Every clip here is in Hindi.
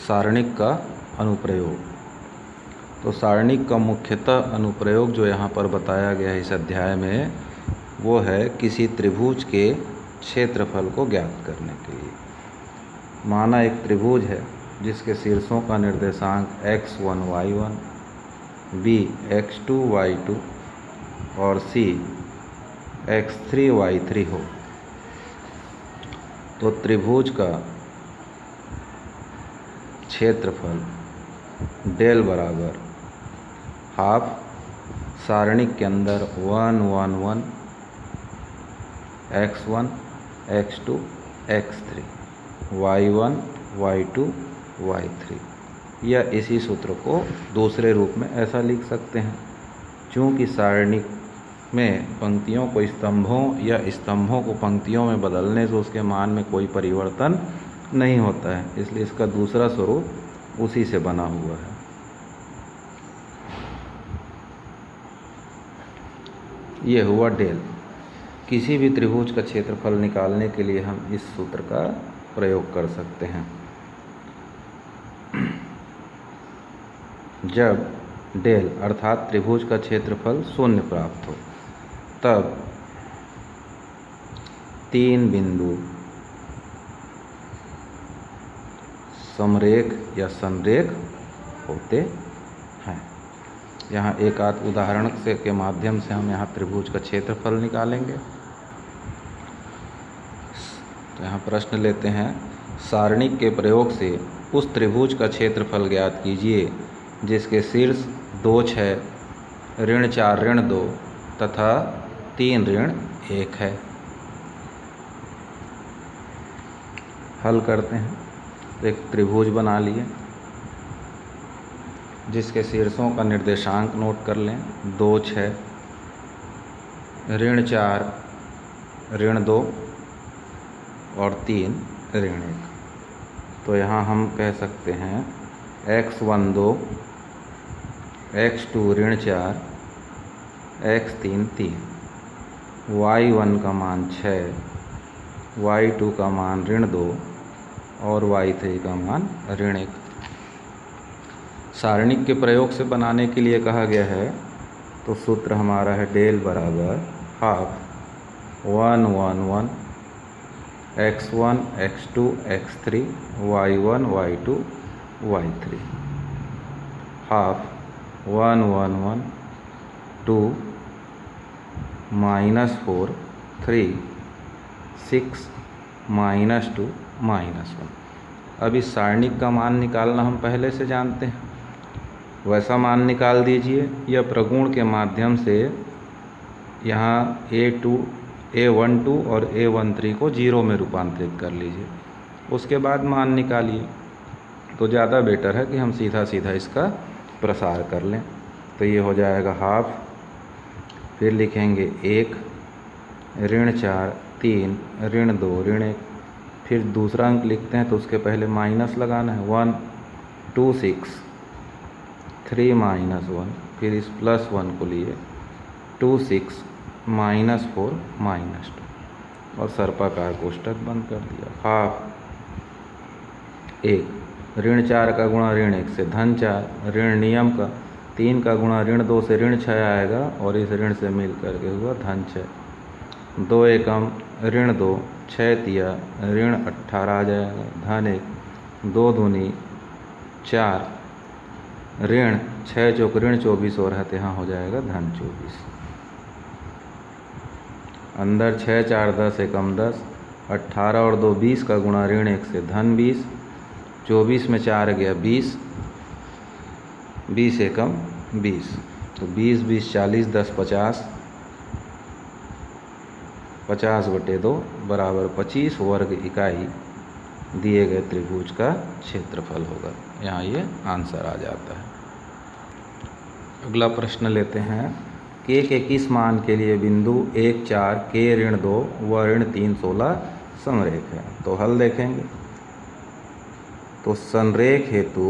सारणिक का अनुप्रयोग। तो सारणिक का मुख्यतः अनुप्रयोग जो यहाँ पर बताया गया है इस अध्याय में, वो है किसी त्रिभुज के क्षेत्रफल को ज्ञात करने के लिए। माना एक त्रिभुज है जिसके शीर्षों का निर्देशांक x1 y1, b x2 y2 और c x3 y3 हो। तो त्रिभुज का क्षेत्रफल डेल बराबर हाफ सारणिक के अंदर 1 1 1 x1 x2 x3 y1 y2 y3, या इसी सूत्र को दूसरे रूप में ऐसा लिख सकते हैं। चूँकि सारणिक में पंक्तियों को स्तंभों या स्तंभों को पंक्तियों में बदलने से उसके मान में कोई परिवर्तन नहीं होता है, इसलिए इसका दूसरा स्वरूप उसी से बना हुआ है। ये हुआ डेल। किसी भी त्रिभुज का क्षेत्रफल निकालने के लिए हम इस सूत्र का प्रयोग कर सकते हैं। जब डेल अर्थात त्रिभुज का क्षेत्रफल शून्य प्राप्त हो, तब तीन बिंदु समरेख या संरेख होते हैं। यहाँ एक आध उदाहरण के माध्यम से हम यहाँ त्रिभुज का क्षेत्रफल निकालेंगे। तो यहाँ प्रश्न लेते हैं, सारणिक के प्रयोग से उस त्रिभुज का क्षेत्रफल ज्ञात कीजिए जिसके शीर्ष 2 6 ऋण 4 ऋण 2 तथा 3 ऋण 1 है। हल करते हैं। एक त्रिभुज बना लिए जिसके शीर्षों का निर्देशांक नोट कर लें, 2 6 ऋण 4 ऋण 2 और 3 ऋण 1। तो यहाँ हम कह सकते हैं x1 2 x2 ऋण 4 x3 3, y1 का मान 6, y2 का मान ऋण 2 और y3 का मान ऋण 1। सारणिक के प्रयोग से बनाने के लिए कहा गया है, तो सूत्र हमारा है डेल बराबर half 1 1 1 x1 x2 x3 y1 y2 y3, half 1 1 1 2 -4 3 6 -2 -1। अब इस सारणिक का मान निकालना हम पहले से जानते हैं, वैसा मान निकाल दीजिए, या प्रगुण के माध्यम से यहाँ a12 और a13 को 0 में रूपांतरित कर लीजिए, उसके बाद मान निकालिए। तो ज़्यादा बेटर है कि हम सीधा सीधा इसका प्रसार कर लें। तो ये हो जाएगा हाफ, फिर लिखेंगे 1 ऋण 4 3 ऋण 2 ऋण 1, फिर दूसरा अंक लिखते हैं तो उसके पहले माइनस लगाना है, 1 2 6 3 -1, फिर इस +1 को लिए 2 6 -4 -2 और सर्पाकार कोष्ठक बंद कर दिया। हाफ 1 ऋण 4 का गुणा ऋण 1 से धन 4, ऋण नियम का 3 का गुणा ऋण 2 से ऋण 6 आएगा और इस ऋण से मिल करके हुआ धन 6। 2 एकम ऋण 2, 6 तिया ऋण 18 आ जाएगा, धन 1, 2 दूनी 4 ऋण 6 चौक ऋण 24 और है, यहाँ हो जाएगा धन 24। अंदर 6 4 10 एकम 10, 18 और 2 20 का गुणा ऋण 1 से धन 20, 24 में 4 गया 20, 20 एकम 20, तो 20 20 40 10 50, 50/2 बराबर 25 वर्ग इकाई दिए गए त्रिभुज का क्षेत्रफल होगा। यहाँ ये आंसर आ जाता है। अगला प्रश्न लेते हैं, k के किस मान के लिए बिंदु 1 4 k ऋण 2 व ऋण 3 16 समरेख है। तो हल देखेंगे। तो संरेख हेतु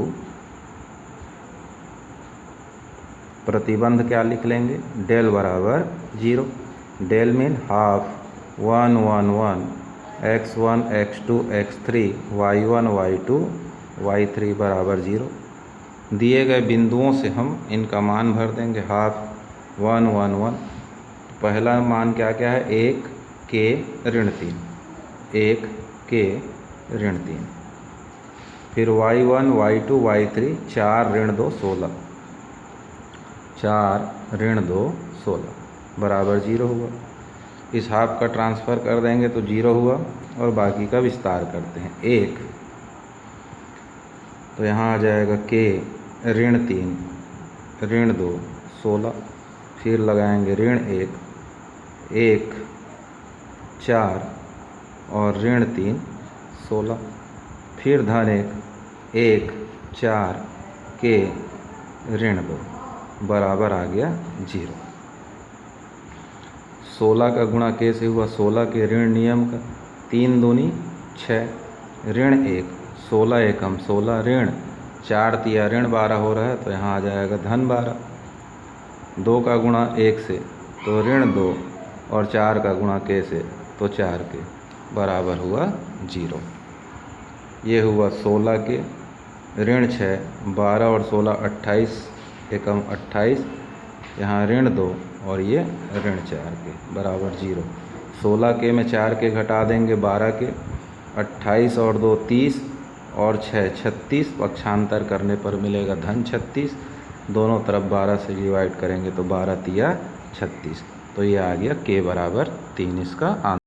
प्रतिबंध क्या लिख लेंगे, डेल बराबर 0। Del mean half 1 1 1 x1 x2 x3 y1 y2 y3 बराबर 0। दिए गए बिंदुओं से हम इनका मान भर देंगे, हाफ 1 1 1। पहला मान क्या क्या है, 1 के ऋण 3, 1 के ऋण 3। फिर y1 y2 y3 4 ऋण 2 16, 4 ऋण 2 16 बराबर 0 हुआ। इस हाफ का ट्रांसफ़र कर देंगे तो 0 हुआ और बाकी का विस्तार करते हैं। 1 तो यहाँ आ जाएगा के ऋण 3 ऋण 2 16, फिर लगाएंगे ऋण 1 1 4 और ऋण 3 16, फिर धन 1 1 4 के ऋण 2 बराबर आ गया 0। 16 का गुणा कैसे हुआ, 16 के ऋण नियम का, 3 दूनी 6 ऋण 1 16 एकम 16 ऋण 4 तिया ऋण 12 हो रहा है तो यहाँ आ जाएगा धन 12। 2 का गुणा 1 से तो ऋण 2 और 4 का गुणा कैसे तो 4 के बराबर हुआ 0। ये हुआ 16 के ऋण 6 12 और 16 28 एकम 28, यहाँ ऋण 2 और ये ऋण 4 के बराबर 0। 16 के में 4 के घटा देंगे 12 के, 28 और 2 30 और 6 36, पक्षांतर करने पर मिलेगा धन 36। दोनों तरफ 12 से डिवाइड करेंगे तो 12 तिया 36, तो ये आ गया के बराबर 3 इसका आंसर।